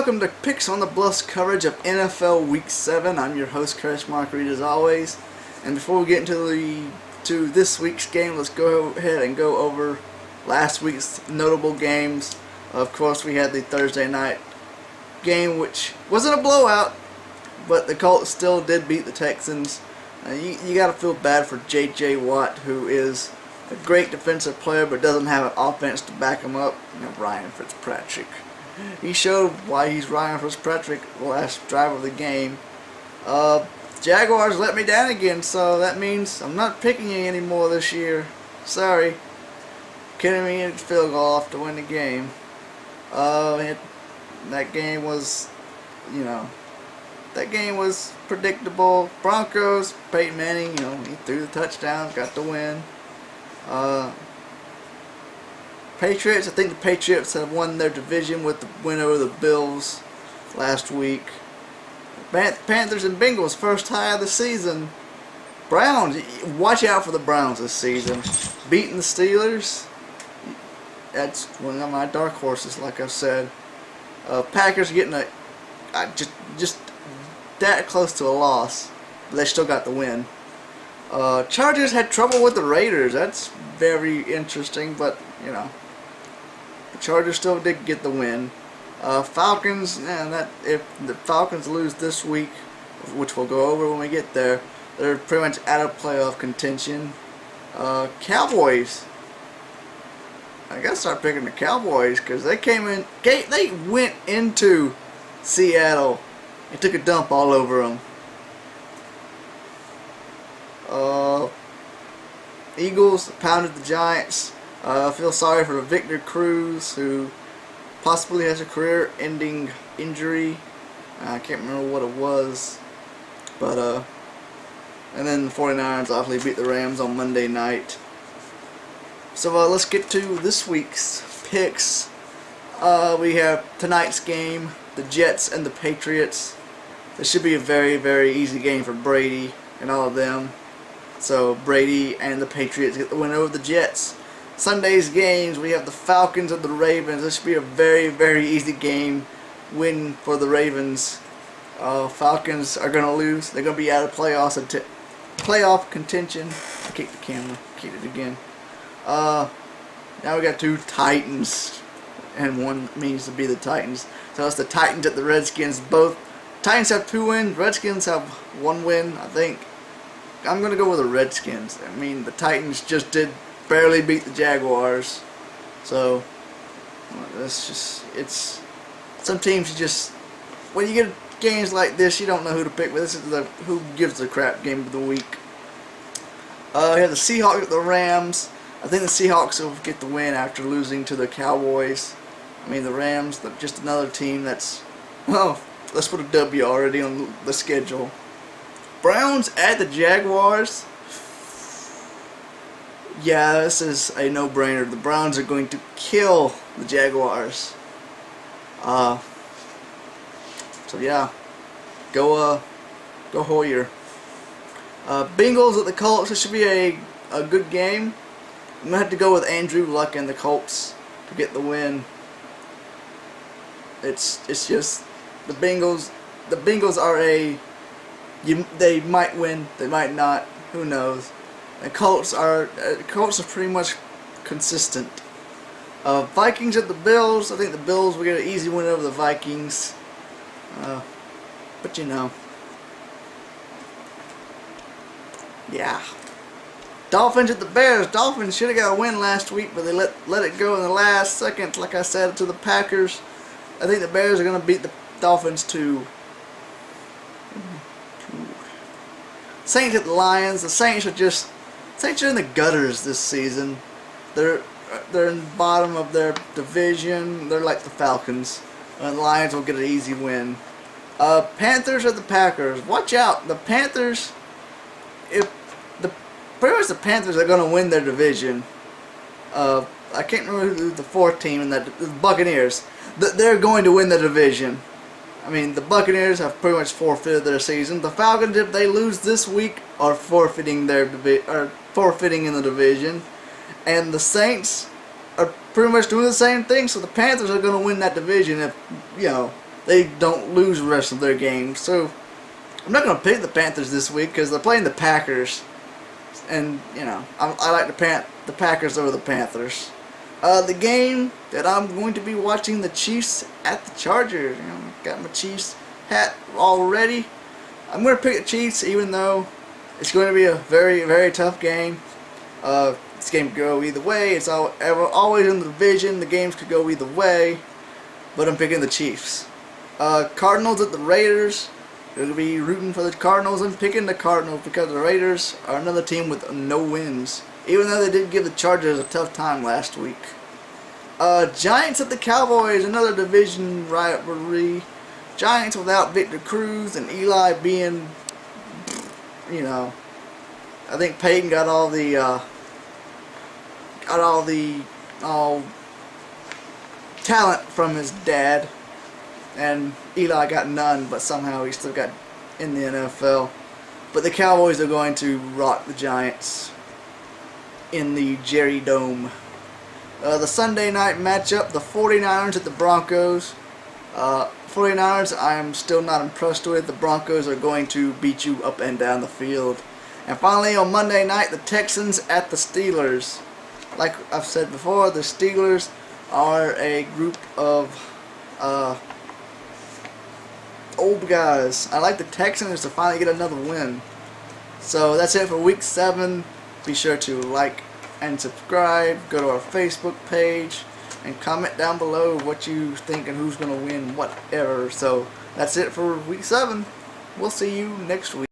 welcome to Picks on the Bluff's coverage of NFL Week 7. I'm your host, Chris Marguerite, as always. And before we get into this week's game, let's go ahead and go over last week's notable games. Of course, we had the Thursday night game, which wasn't a blowout, but the Colts still did beat the Texans. You got to feel bad for J.J. Watt, who is a great defensive player but doesn't have an offense to back him up. Ryan Fitzpatrick. He showed why he's Ryan Fitzpatrick the last drive of the game. Jaguars let me down again, so that means I'm not picking you anymore this year. Sorry. Kidding me, it's field goal off to win the game. That game was, that game was predictable. Broncos, Peyton Manning, he threw the touchdowns, got the win. Patriots, I think the Patriots have won their division with the win over the Bills last week. Panthers and Bengals, first tie of the season. Browns, watch out for the Browns this season. Beating the Steelers, that's one of my dark horses, like I said. Packers getting just that close to a loss, but they still got the win. Chargers had trouble with the Raiders. That's very interesting, but the Chargers still did get the win. Falcons, if the Falcons lose this week, which we'll go over when we get there, they're pretty much out of playoff contention. Cowboys, I gotta start picking the Cowboys because they went into Seattle and took a dump all over them. Eagles pounded the Giants. I feel sorry for Victor Cruz, who possibly has a career-ending injury. I can't remember what it was, but and then the 49ers obviously beat the Rams on Monday night. So let's get to this week's picks. We have tonight's game, the Jets and the Patriots. This should be a very, very easy game for Brady and all of them. So Brady and the Patriots get the win over the Jets. Sunday's games, we have the Falcons and the Ravens. This should be a very, very easy game win for the Ravens. Falcons are going to lose. They're going to be out of playoff contention. I kicked the camera. Kicked it again. Now we got two Titans, and one means to be the Titans. So it's the Titans at the Redskins. Both Titans have 2 wins. Redskins have 1 win, I think. I'm going to go with the Redskins. I mean, the Titans just did barely beat the Jaguars. So, it's some teams you just, when you get games like this, you don't know who to pick. But this is the who gives a crap game of the week. We have the Seahawks at the Rams. I think the Seahawks will get the win after losing to the Cowboys. I mean, the Rams, just another team that's, let's put a W already on the schedule. Browns at the Jaguars. Yeah, this is a no-brainer. The Browns are going to kill the Jaguars. So yeah, go Hoyer. Bengals at the Colts. This should be a good game. I'm gonna have to go with Andrew Luck and the Colts to get the win. It's just the Bengals. The Bengals are they might win, they might not. Who knows? The Colts are pretty much consistent. Vikings at the Bills. I think the Bills will get an easy win over the Vikings. But yeah. Dolphins at the Bears. Dolphins should have got a win last week, but they let it go in the last second. Like I said, to the Packers. I think the Bears are going to beat the Dolphins too. Saints at the Lions. The Saints are in the gutters this season. They're in the bottom of their division. They're like the Falcons. And the Lions will get an easy win. Panthers at the Packers. Watch out. The Panthers, pretty much the Panthers are going to win their division. I can't remember who the 4th team in that. The Buccaneers. They're going to win the division. I mean, the Buccaneers have pretty much forfeited their season. The Falcons, if they lose this week, are forfeiting in the division. And the Saints are pretty much doing the same thing. So the Panthers are going to win that division if they don't lose the rest of their games. So I'm not going to pick the Panthers this week because they're playing the Packers. And, you know, I like the Packers over the Panthers. The game that I'm going to be watching, the Chiefs at the Chargers. You know, got my Chiefs hat all ready. I'm going to pick the Chiefs even though it's going to be a very, very tough game. This game could go either way. It's always in the division. The games could go either way. But I'm picking the Chiefs. Cardinals at the Raiders. Going to be rooting for the Cardinals. I'm picking the Cardinals because the Raiders are another team with no wins. Even though they did give the Chargers a tough time last week. Giants at the Cowboys. Another division rivalry. Giants without Victor Cruz and Eli being, you know, I think Peyton got all talent from his dad, and Eli got none, but somehow he still got in the NFL. But the Cowboys are going to rock the Giants in the Jerry Dome. The Sunday night matchup, the 49ers at the Broncos. 49ers, I am still not impressed with. The Broncos are going to beat you up and down the field. And finally, on Monday night, the Texans at the Steelers. Like I've said before, the Steelers are a group of old guys. I like the Texans to finally get another win. So that's it for Week 7. Be sure to like and subscribe. Go to our Facebook page and comment down below what you think and who's going to win whatever. So that's it for Week 7. We'll see you next week.